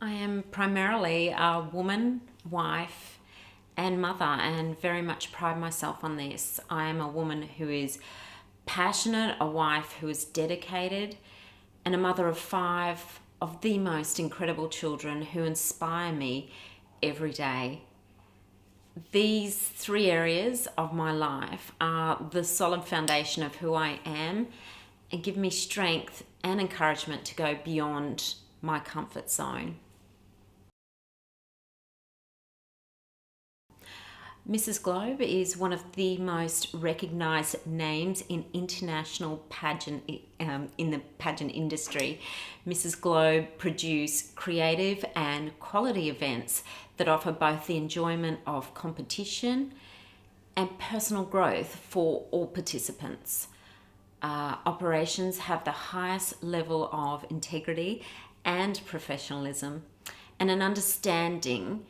I am primarily a woman, wife, and mother, and very much pride myself on this. I am a woman who is passionate, a wife who is dedicated, and a mother of 5 of the most incredible children who inspire me every day. These 3 areas of my life are the solid foundation of who I am and give me strength and encouragement to go beyond my comfort zone. Mrs. Globe is one of the most recognised names in international pageant in the pageant industry. Mrs. Globe produce creative and quality events that offer both the enjoyment of competition and personal growth for all participants. Operations have the highest level of integrity and professionalism, and an understanding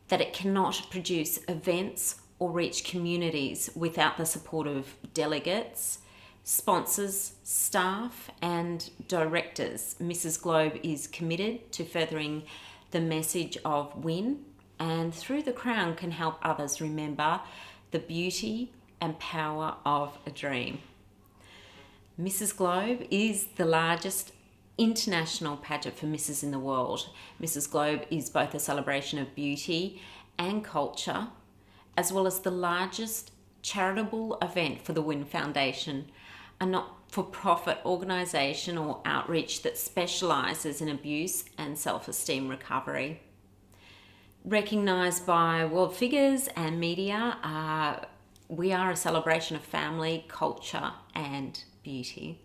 that it cannot produce events or reach communities without the support of delegates, sponsors, staff, and directors. Mrs. Globe is committed to furthering the message of win, and through the crown can help others remember the beauty and power of a dream. Mrs. Globe is the largest international pageant for misses in the world. Mrs. Globe is both a celebration of beauty and culture, as well as the largest charitable event for the Win Foundation, a not-for-profit organisation or outreach that specialises in abuse and self-esteem recovery. Recognised by world figures and media, we are a celebration of family, culture and beauty.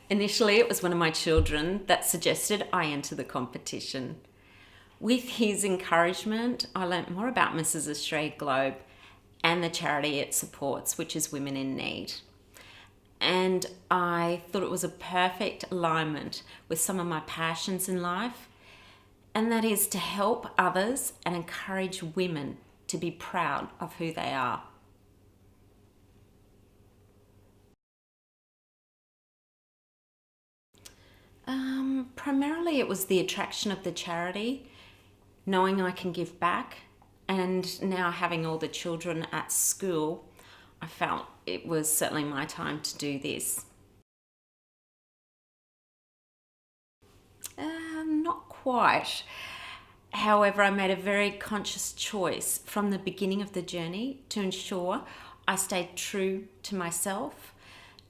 Initially, it was one of my children that suggested I enter the competition. With his encouragement, I learnt more about Mrs. Australia Globe and the charity it supports, which is Women in Need. And I thought it was a perfect alignment with some of my passions in life, and that is to help others and encourage women to be proud of who they are. Primarily it was the attraction of the charity, knowing I can give back, and now having all the children at school, I felt it was certainly my time to do this. Not quite. However, I made a very conscious choice from the beginning of the journey to ensure I stayed true to myself,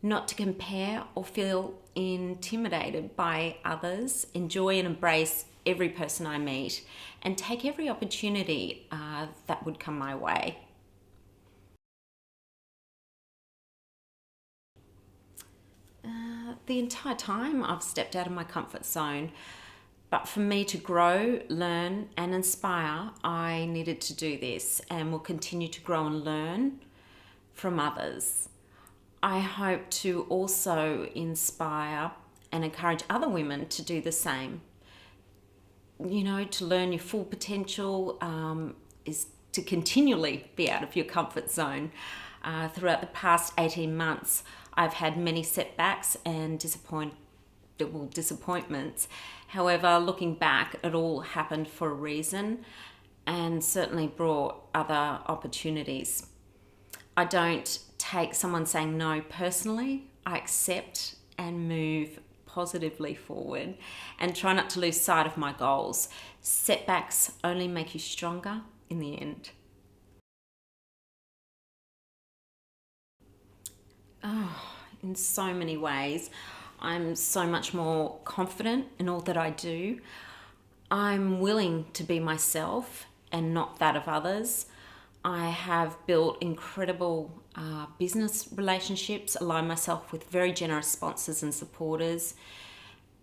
not to compare or feel intimidated by others, enjoy and embrace every person I meet, and take every opportunity that would come my way. The entire time I've stepped out of my comfort zone, but for me to grow, learn and inspire, I needed to do this and will continue to grow and learn from others. I hope to also inspire and encourage other women to do the same. You know, to learn your full potential is to continually be out of your comfort zone. Throughout the past 18 months, I've had many setbacks and disappointments. However, looking back, it all happened for a reason and certainly brought other opportunities. I don't take someone saying no personally. I accept and move positively forward and try not to lose sight of my goals. Setbacks only make you stronger in the end. In so many ways, I'm so much more confident in all that I do. I'm willing to be myself and not that of others. I have built incredible business relationships, aligned myself with very generous sponsors and supporters,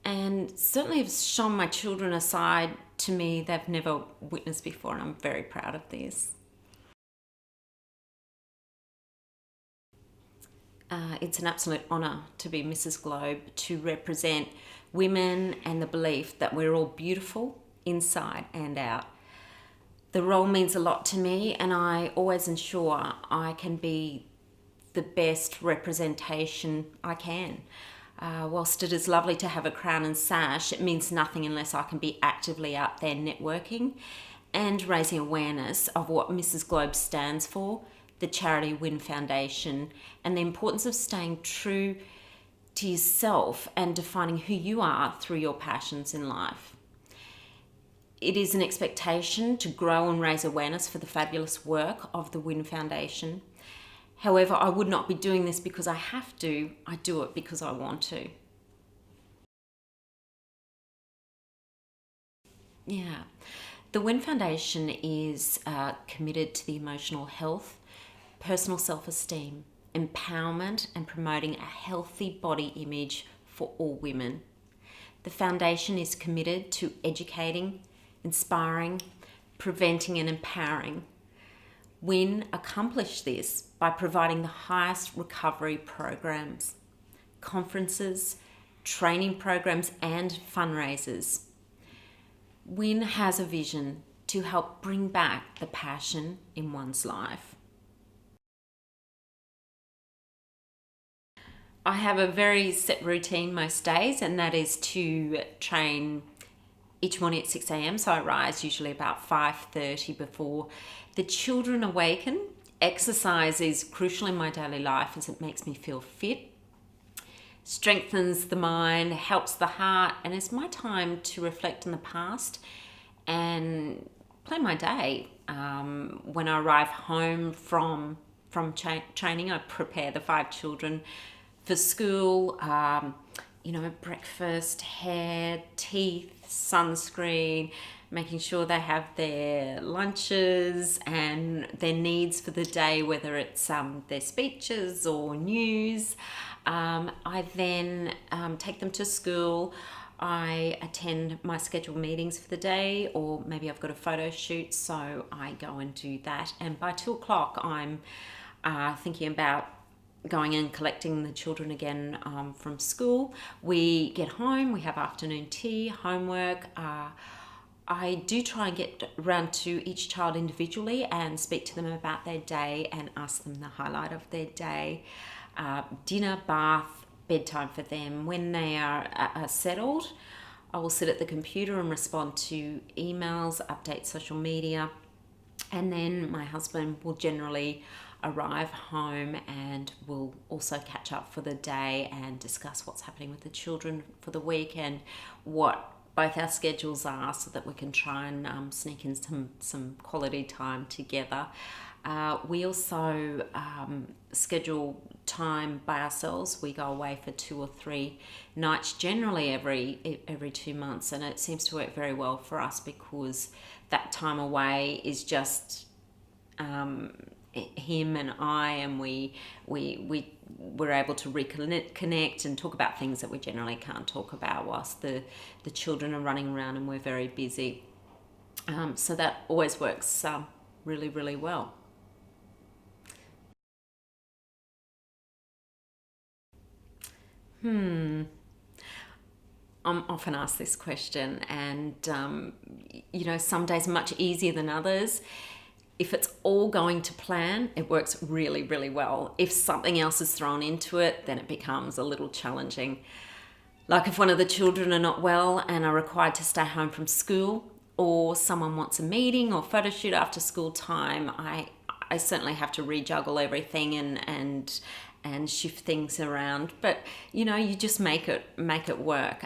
and certainly have shown my children a side to me they've never witnessed before, and I'm very proud of this. It's an absolute honour to be Mrs. Globe, to represent women and the belief that we're all beautiful inside and out. The role means a lot to me, and I always ensure I can be the best representation I can. Whilst it is lovely to have a crown and sash, it means nothing unless I can be actively out there networking and raising awareness of what Mrs. Globe stands for, the charity WIN Foundation, and the importance of staying true to yourself and defining who you are through your passions in life. It is an expectation to grow and raise awareness for the fabulous work of the WIN Foundation. However, I would not be doing this because I have to. I do it because I want to. Yeah. The WIN Foundation is committed to the emotional health, personal self-esteem, empowerment, and promoting a healthy body image for all women. The foundation is committed to educating, inspiring, preventing, and empowering. WIN accomplished this by providing the highest recovery programs, conferences, training programs, and fundraisers. WIN has a vision to help bring back the passion in one's life. I have a very set routine most days, and that is to train each morning at 6 a.m. So I rise usually about 5:30 before the children awaken. Exercise is crucial in my daily life as it makes me feel fit, strengthens the mind, helps the heart, and it's my time to reflect on the past and plan my day. When I arrive home from training, I prepare the 5 children for school. Breakfast, hair, teeth, sunscreen, making sure they have their lunches and their needs for the day, whether it's their speeches or news. I then take them to school. I attend my scheduled meetings for the day, or maybe I've got a photo shoot, so I go and do that. And by 2 o'clock, I'm thinking about going and collecting the children again from school. We get home, we have afternoon tea, homework. I do try and get around to each child individually and speak to them about their day and ask them the highlight of their day. Dinner, bath, bedtime for them. When they are settled, I will sit at the computer and respond to emails, update social media, and then my husband will generally arrive home and we'll also catch up for the day and discuss what's happening with the children for the week and what both our schedules are, so that we can try and sneak in some quality time together. We also schedule time by ourselves. We go away for 2 or 3 nights, generally every 2 months, and it seems to work very well for us because that time away is just him and I, and we're able to reconnect and talk about things that we generally can't talk about whilst the children are running around and we're very busy. So that always works really, really well. I'm often asked this question, and some days are much easier than others. If it's all going to plan, it works really, really well. If something else is thrown into it, then it becomes a little challenging. Like if one of the children are not well and are required to stay home from school, or someone wants a meeting or photo shoot after school time, I certainly have to rejuggle everything and shift things around. But you just make it work.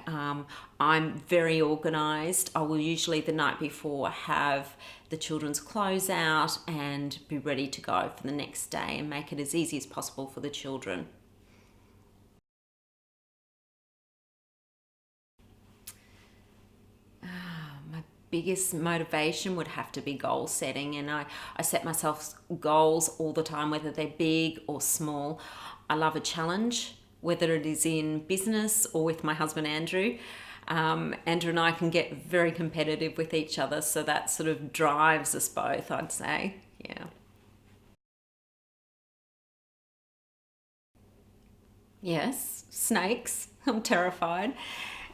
I'm very organized. I will usually the night before have the children's clothes out and be ready to go for the next day and make it as easy as possible for the children. My biggest motivation would have to be goal setting, and I set myself goals all the time, whether they're big or small. I love a challenge, whether it is in business or with my husband Andrew. Andrew and I can get very competitive with each other, so that sort of drives us both, I'd say. Yeah. Yes, snakes. I'm terrified.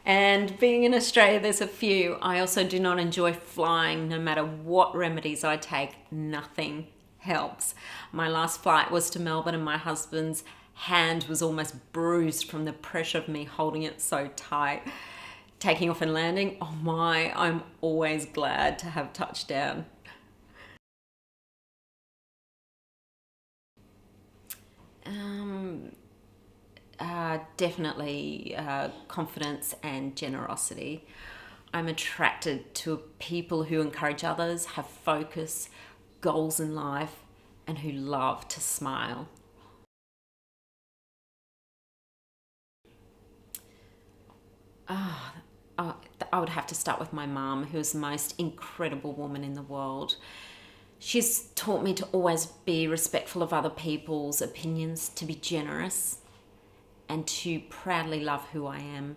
And being in Australia, there's a few. I also do not enjoy flying, no matter what remedies I take, nothing helps. My last flight was to Melbourne and my husband's hand was almost bruised from the pressure of me holding it so tight. Taking off and landing, oh my, I'm always glad to have touchdown. Definitely confidence and generosity. I'm attracted to people who encourage others, have focus, goals in life, and who love to smile. Uh, I would have to start with my mum, who is the most incredible woman in the world. She's taught me to always be respectful of other people's opinions, to be generous, and to proudly love who I am.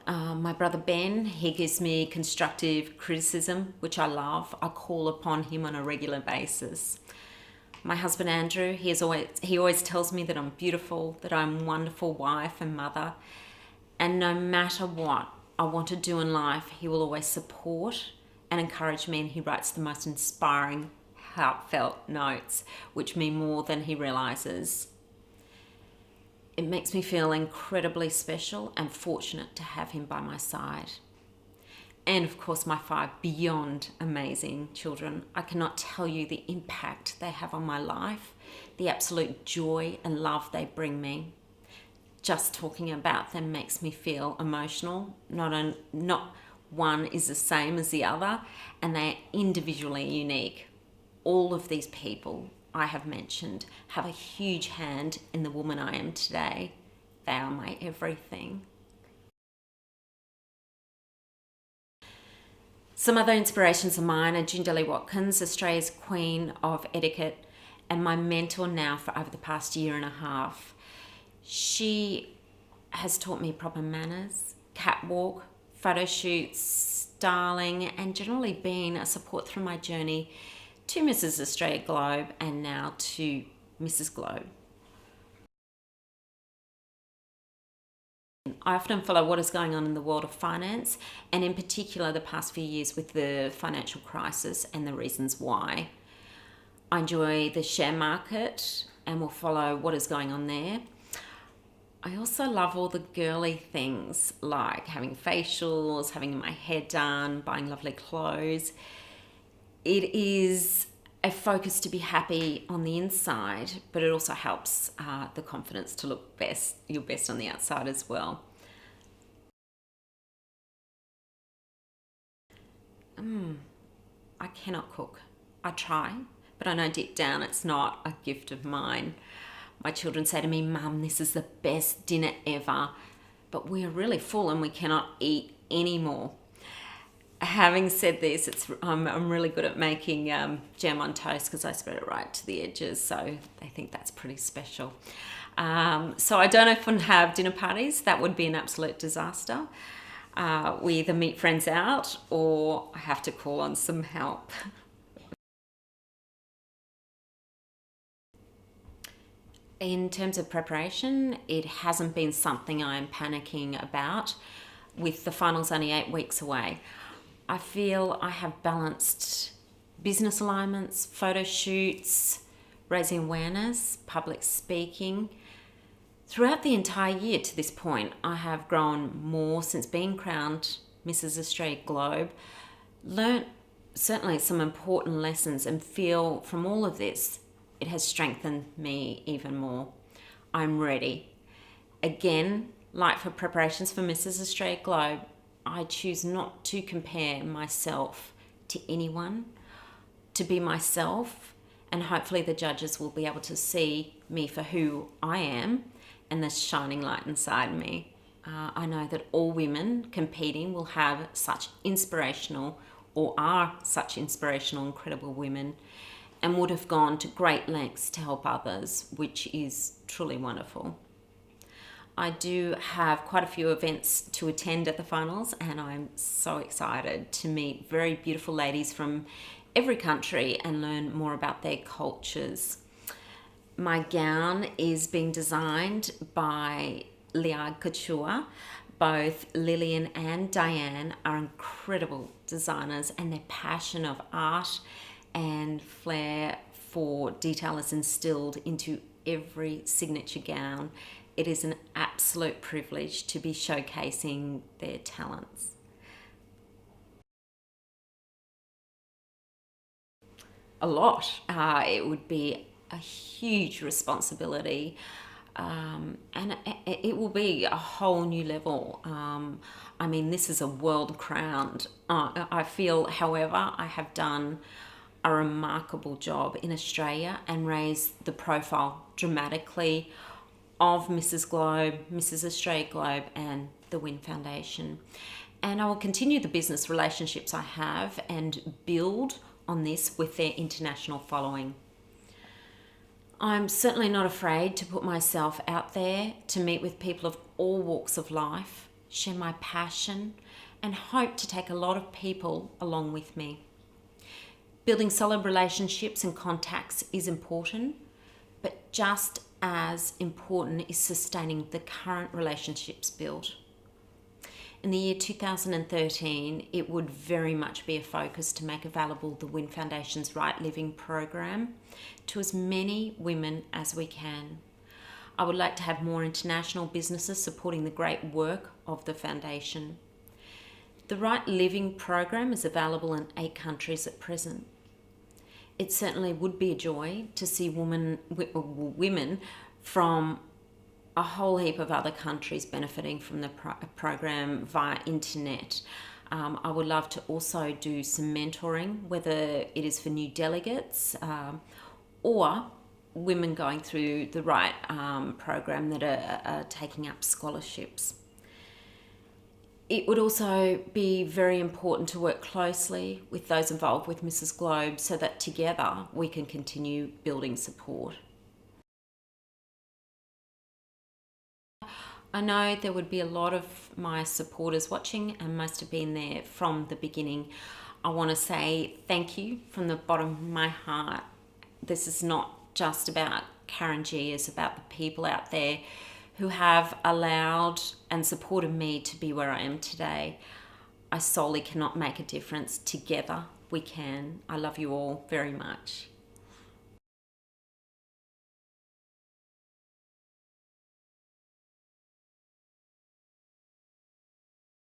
My brother Ben, he gives me constructive criticism, which I love. I call upon him on a regular basis. My husband Andrew, he always tells me that I'm beautiful, that I'm a wonderful wife and mother, and no matter what I want to do in life, he will always support and encourage me, and he writes the most inspiring, heartfelt notes, which mean more than he realizes. It makes me feel incredibly special and fortunate to have him by my side. And of course, my 5 beyond amazing children. I cannot tell you the impact they have on my life, the absolute joy and love they bring me. Just talking about them makes me feel emotional. Not one is the same as the other, and they are individually unique. All of these people I have mentioned have a huge hand in the woman I am today. They are my everything. Some other inspirations of mine are Gingerly Watkins, Australia's Queen of Etiquette, and my mentor now for over the past year and a half. She has taught me proper manners, catwalk, photo shoots, styling, and generally been a support through my journey to Mrs. Australia Globe and now to Mrs. Globe. I often follow what is going on in the world of finance, and in particular the past few years with the financial crisis and the reasons why. I enjoy the share market and will follow what is going on there. I also love all the girly things like having facials, having my hair done, buying lovely clothes. It is a focus to be happy on the inside, but it also helps the confidence to look your best on the outside as well. I cannot cook. I try, but I know deep down it's not a gift of mine. My children say to me, "Mum, this is the best dinner ever," but we are really full and we cannot eat any more. Having said this, I'm really good at making jam on toast because I spread it right to the edges, so they think that's pretty special. So I don't often have dinner parties. That would be an absolute disaster. We either meet friends out or I have to call on some help. In terms of preparation, it hasn't been something I'm panicking about with the finals only 8 weeks away. I feel I have balanced business alignments, photo shoots, raising awareness, public speaking. Throughout the entire year to this point, I have grown more since being crowned Mrs. Australia Globe, learnt certainly some important lessons, and feel from all of this it has strengthened me even more. I'm ready. Again, like for preparations for Mrs. Australia Globe, I choose not to compare myself to anyone, to be myself, and hopefully the judges will be able to see me for who I am and the shining light inside me. I know that all women competing will have such inspirational or are such inspirational, incredible women, and would have gone to great lengths to help others, which is truly wonderful. I do have quite a few events to attend at the finals, and I'm so excited to meet very beautiful ladies from every country and learn more about their cultures. My gown is being designed by Liard Couture. Both Lillian and Diane are incredible designers, and their passion of art and flair for detail is instilled into every signature gown. It is an absolute privilege to be showcasing their talents. A lot. It would be a huge responsibility, and it will be a whole new level. I mean, this is a world crowned. I feel, however, I have done a remarkable job in Australia and raised the profile dramatically of Mrs. Globe, Mrs. Australia Globe, and the Win Foundation. And I will continue the business relationships I have and build on this with their international following. I'm certainly not afraid to put myself out there to meet with people of all walks of life, share my passion, and hope to take a lot of people along with me. Building solid relationships and contacts is important, but just as important is sustaining the current relationships built. In the year 2013, it would very much be a focus to make available the Win Foundation's Right Living program to as many women as we can. I would like to have more international businesses supporting the great work of the foundation. The Right Living program is available in 8 countries at present. It certainly would be a joy to see women from a whole heap of other countries benefiting from the program via internet. I would love to also do some mentoring, whether it is for new delegates or women going through the right program that are taking up scholarships. It would also be very important to work closely with those involved with Mrs. Globe so that together we can continue building support. I know there would be a lot of my supporters watching and most have been there from the beginning. I want to say thank you from the bottom of my heart. This is not just about Karen G, it's about the people out there who have allowed and supported me to be where I am today. I solely cannot make a difference. Together we can. I love you all very much.